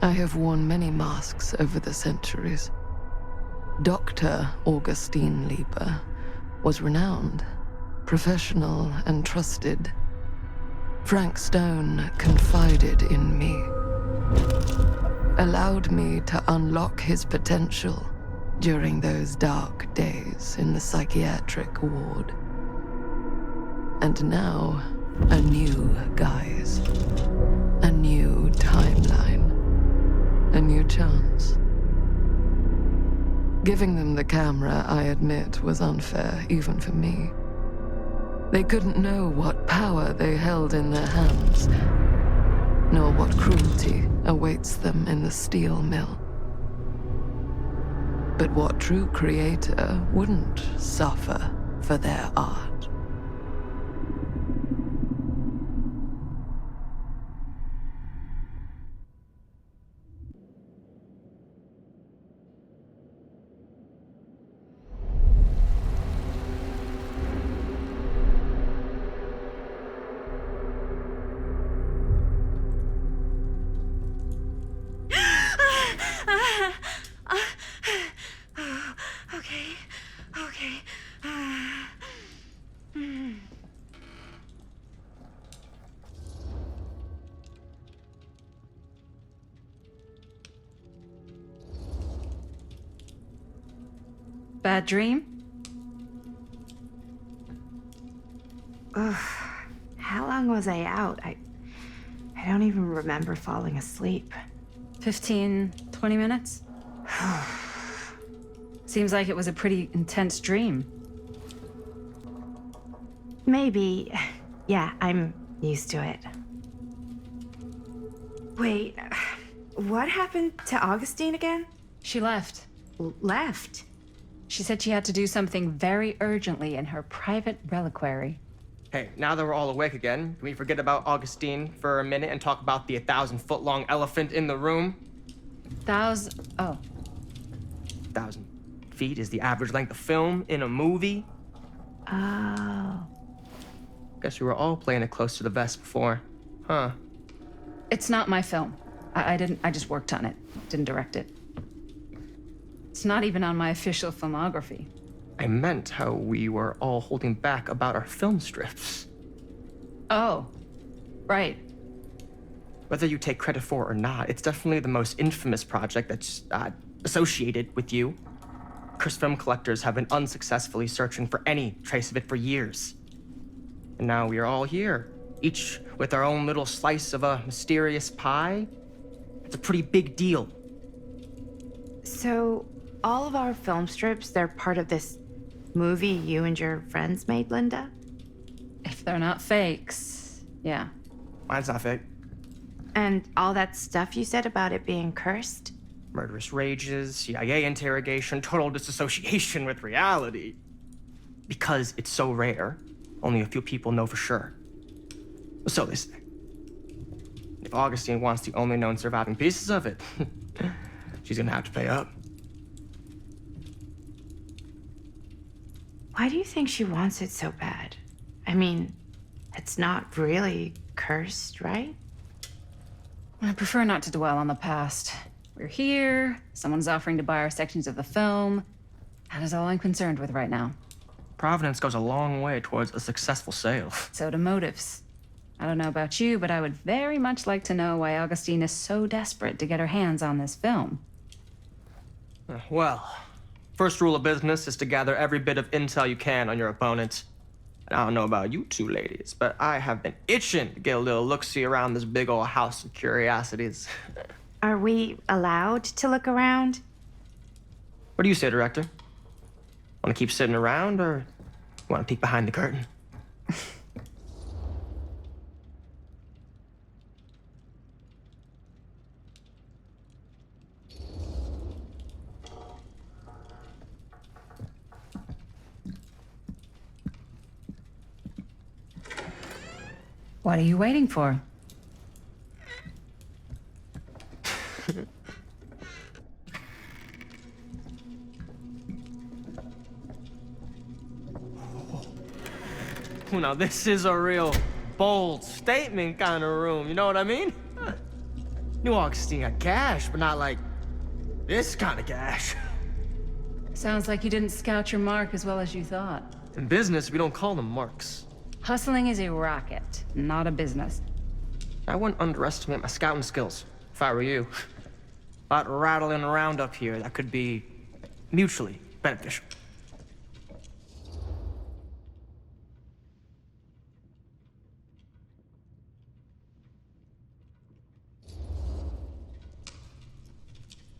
I have worn many masks over the centuries. Dr. Augustine Lieber was renowned, professional, and trusted. Frank Stone confided in me, allowed me to unlock his potential during those dark days in the psychiatric ward. And now, a new guise, a new timeline, a new chance. Giving them the camera, I admit, was unfair even for me. They couldn't know what power they held in their hands, nor what cruelty awaits them in the steel mill. But what true creator wouldn't suffer for their art? Okay. Bad dream? Ugh. How long was I out? I don't even remember falling asleep. 15, 20 minutes? Seems like it was a pretty intense dream. Maybe. Yeah, I'm used to it. Wait, what happened to Augustine again? She left. Left? She said she had to do something very urgently in her private reliquary. Hey, now that we're all awake again, can we forget about Augustine for a minute and talk about the 1,000-foot-long elephant in the room? 1,000 feet is the average length of film in a movie. Oh. Guess we were all playing it close to the vest before, huh? It's not my film. I just worked on it, didn't direct it. It's not even on my official filmography. I meant how we were all holding back about our film strips. Oh, right. Whether you take credit for it or not, it's definitely the most infamous project that's associated with you. Cursed film collectors have been unsuccessfully searching for any trace of it for years. And now we are all here, each with our own little slice of a mysterious pie. It's a pretty big deal. So, all of our film strips, they're part of this movie you and your friends made, Linda? If they're not fakes, yeah. Mine's not fake. And all that stuff you said about it being cursed? Murderous rages, CIA interrogation, total disassociation with reality. Because it's so rare, only a few people know for sure. So they say. If Augustine wants the only known surviving pieces of it, she's gonna have to pay up. Why do you think she wants it so bad? I mean, it's not really cursed, right? I prefer not to dwell on the past. We're here, someone's offering to buy our sections of the film. That is all I'm concerned with right now. Providence goes a long way towards a successful sale. So do motives. I don't know about you, but I would very much like to know why Augustine is so desperate to get her hands on this film. Well, first rule of business is to gather every bit of intel you can on your opponent. And I don't know about you two ladies, but I have been itching to get a little look-see around this big old house of curiosities. Are we allowed to look around? What do you say, Director? Want to keep sitting around, or want to peek behind the curtain? What are you waiting for? Now, this is a real bold statement kind of room, you know what I mean? New Augustine got cash, but not like this kind of cash. Sounds like you didn't scout your mark as well as you thought. In business, we don't call them marks. Hustling is a racket, not a business. I wouldn't underestimate my scouting skills, if I were you. A lot rattling around up here that could be mutually beneficial.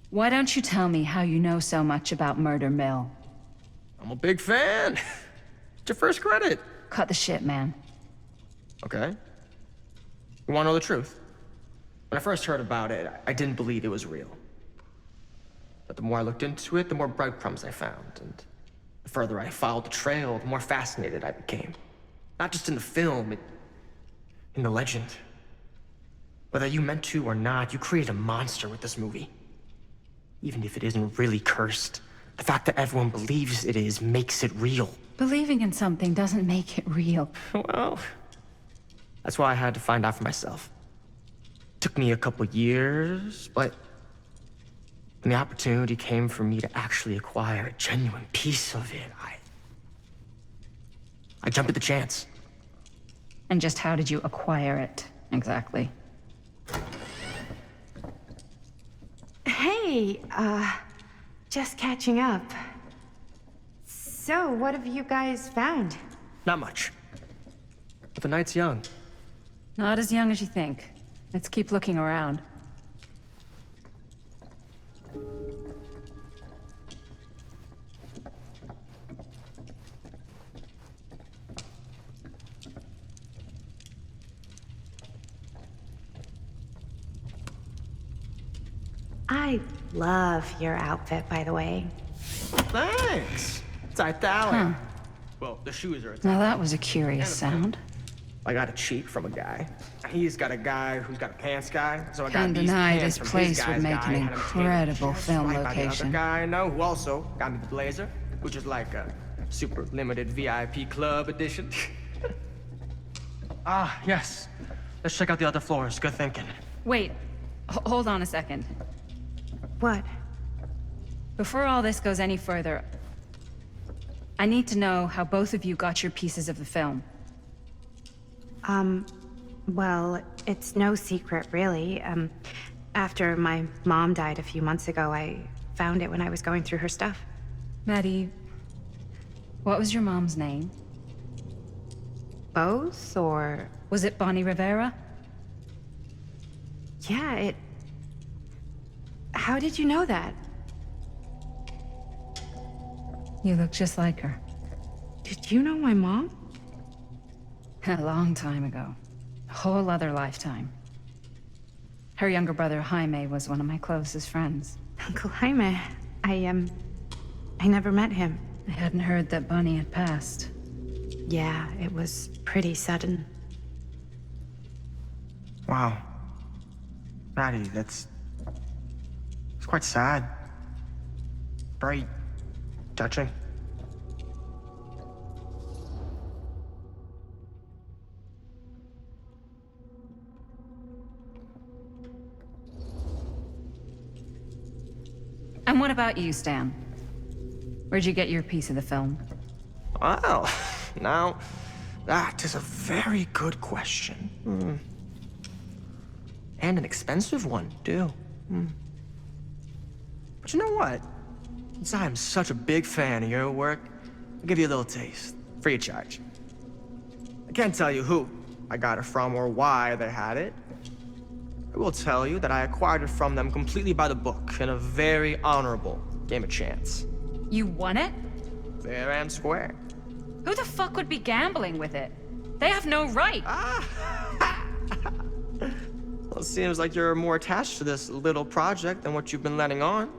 Why don't you tell me how you know so much about Murder Mill? I'm a big fan. It's your first credit. Cut the shit, man. Okay. You wanna know the truth? When I first heard about it, I didn't believe it was real. But the more I looked into it, the more breadcrumbs I found, and the further I followed the trail, the more fascinated I became. Not just in the film, in the legend. Whether you meant to or not, you created a monster with this movie. Even if it isn't really cursed, the fact that everyone believes it is makes it real. Believing in something doesn't make it real. Well, that's why I had to find out for myself. Took me a couple years, but when the opportunity came for me to actually acquire a genuine piece of it, I jumped at the chance. And just how did you acquire it, exactly? Hey, just catching up. So, what have you guys found? Not much. But the night's young. Not as young as you think. Let's keep looking around. I love your outfit, by the way. Thanks. It's Italian. Well, the shoes are Now Italian. that was a curious sound. I got a cheat from a guy. He's got a guy who's got a pants guy, so I got Can't these deny pants this from his place would guy's make guy, an had him tailored incredible just film right by the other location. guy I know who also got me the blazer, which is like a super limited VIP club edition. Ah, yes. Let's check out the other floors. Good thinking. Wait, hold on a second. What? Before all this goes any further, I need to know how both of you got your pieces of the film. Well, it's no secret, really. After my mom died a few months ago, I found it when I was going through her stuff. Maddie, what was your mom's name? Both, or... Was it Bonnie Rivera? Yeah, it... How did you know that? You look just like her. Did you know my mom? A long time ago. A whole other lifetime. Her younger brother, Jaime, was one of my closest friends. Uncle Jaime. I never met him. I hadn't heard that Bonnie had passed. Yeah, it was pretty sudden. Wow. Maddie, it's quite sad. Very touching. And what about you, Stan? Where'd you get your piece of the film? Well, now, that is a very good question. And an expensive one, too. But you know what? Since I am such a big fan of your work, I'll give you a little taste, free of charge. I can't tell you who I got it from or why they had it. I will tell you that I acquired it from them completely by the book in a very honorable game of chance. You won it? Fair and square. Who the fuck would be gambling with it? They have no right. Well, it seems like you're more attached to this little project than what you've been letting on.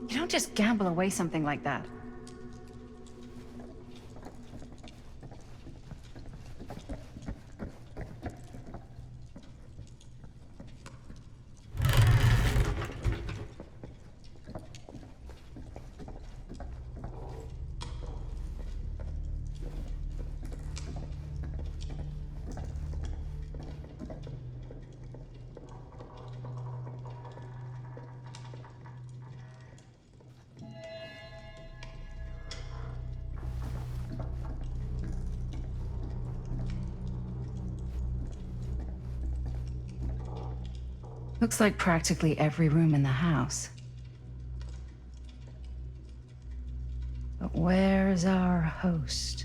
You don't just gamble away something like that. Looks like practically every room in the house. But where's our host?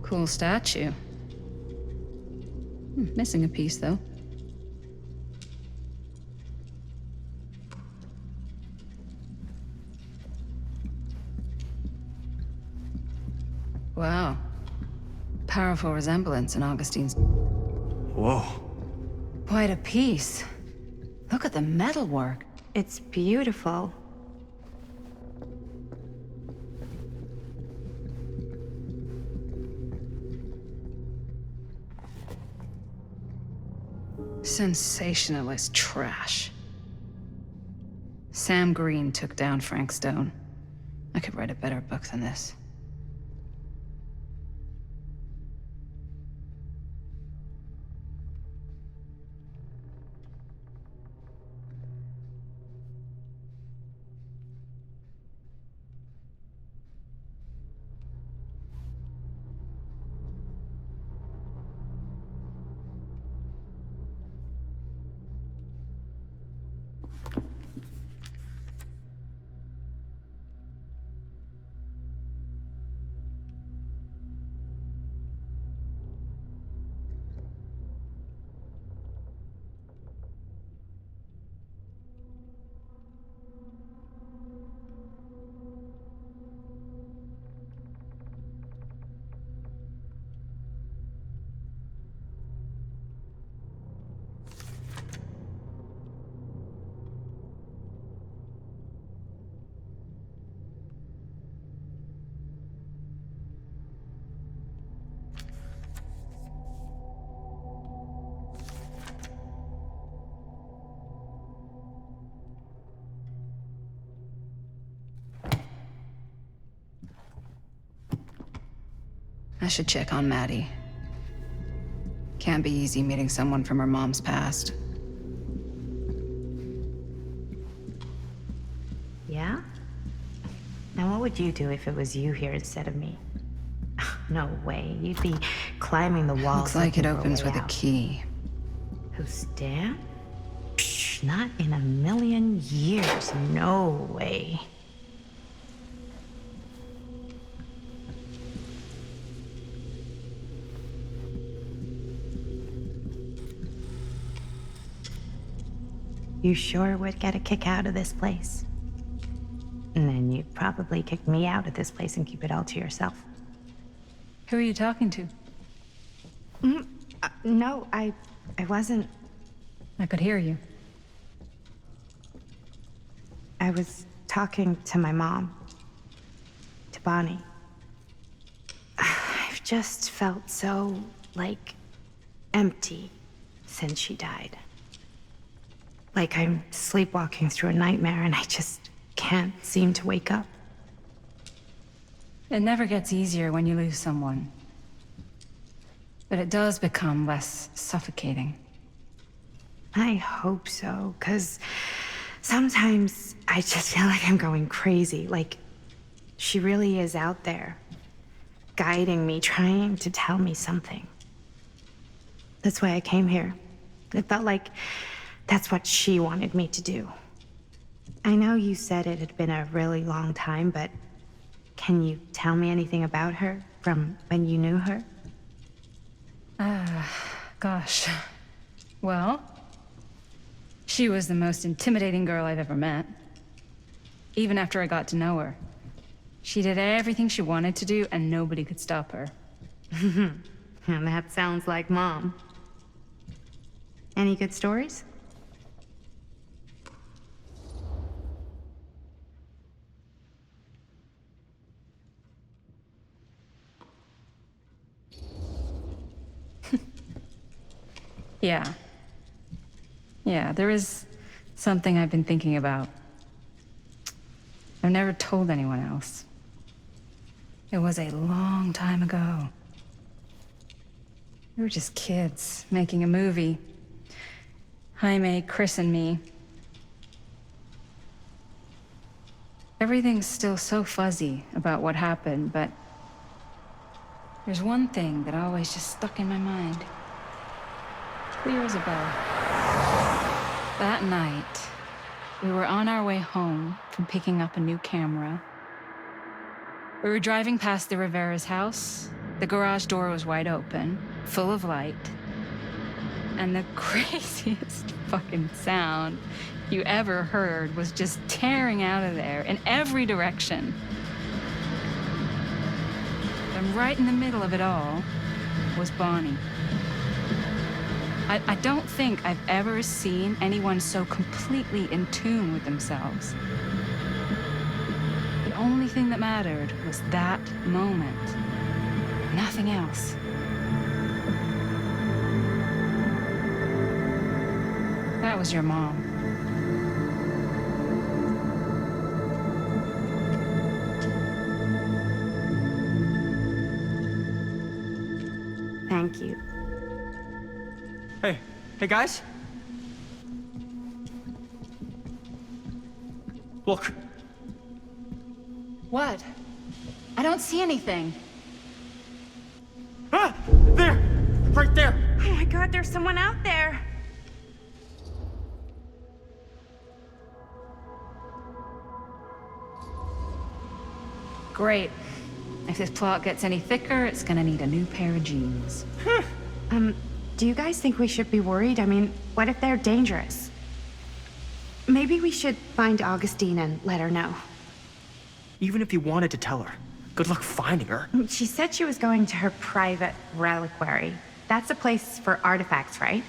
Cool statue. Missing a piece, though. Wow. Powerful resemblance in Augustine's. Whoa. Quite a piece. Look at the metalwork. It's beautiful. Sensationalist trash. Sam Green took down Frank Stone. I could write a better book than this. I should check on Maddie. Can't be easy meeting someone from her mom's past. Yeah? Now what would you do if it was you here instead of me? No way. You'd be climbing the walls. Looks like it looking for opens way with a out. key. Who's Dan? Not in a million years. No way. You sure would get a kick out of this place. And then you'd probably kick me out of this place and keep it all to yourself. Who are you talking to? No, I wasn't. I could hear you. I was talking to my mom. To Bonnie. I've just felt so, like, empty since she died. Like I'm sleepwalking through a nightmare and I just can't seem to wake up. It never gets easier when you lose someone. But it does become less suffocating. I hope so, because sometimes I just feel like I'm going crazy. Like she really is out there, guiding me, trying to tell me something. That's why I came here. It felt like that's what she wanted me to do. I know you said it had been a really long time, but can you tell me anything about her from when you knew her? Gosh. Well, she was the most intimidating girl I've ever met. Even after I got to know her. She did everything she wanted to do, and nobody could stop her. And that sounds like Mom. Any good stories? Yeah. Yeah, there is something I've been thinking about. I've never told anyone else. It was a long time ago. We were just kids making a movie. Jaime, Chris, and me. Everything's still so fuzzy about what happened, but there's one thing that always just stuck in my mind. Clear as a bell. That night, we were on our way home from picking up a new camera. We were driving past the Rivera's house. The garage door was wide open, full of light. And the craziest fucking sound you ever heard was just tearing out of there in every direction. And right in the middle of it all was Bonnie. I don't think I've ever seen anyone so completely in tune with themselves. The only thing that mattered was that moment. Nothing else. That was your mom. Thank you. Hey guys. Look. What? I don't see anything. Ah! There! Right there! Oh my god, there's someone out there! Great. If this plot gets any thicker, it's gonna need a new pair of jeans. Do you guys think we should be worried? I mean, what if they're dangerous? Maybe we should find Augustine and let her know. Even if you wanted to tell her, good luck finding her. She said she was going to her private reliquary. That's a place for artifacts, right?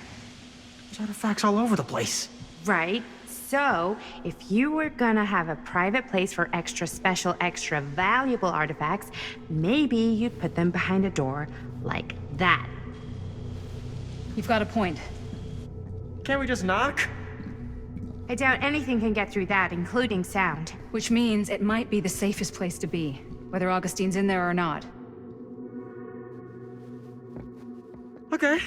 There's artifacts all over the place. Right. So, if you were gonna have a private place for extra special, extra valuable artifacts, maybe you'd put them behind a door like that. You've got a point. Can't we just knock? I doubt anything can get through that, including sound. Which means it might be the safest place to be, whether Augustine's in there or not. Okay.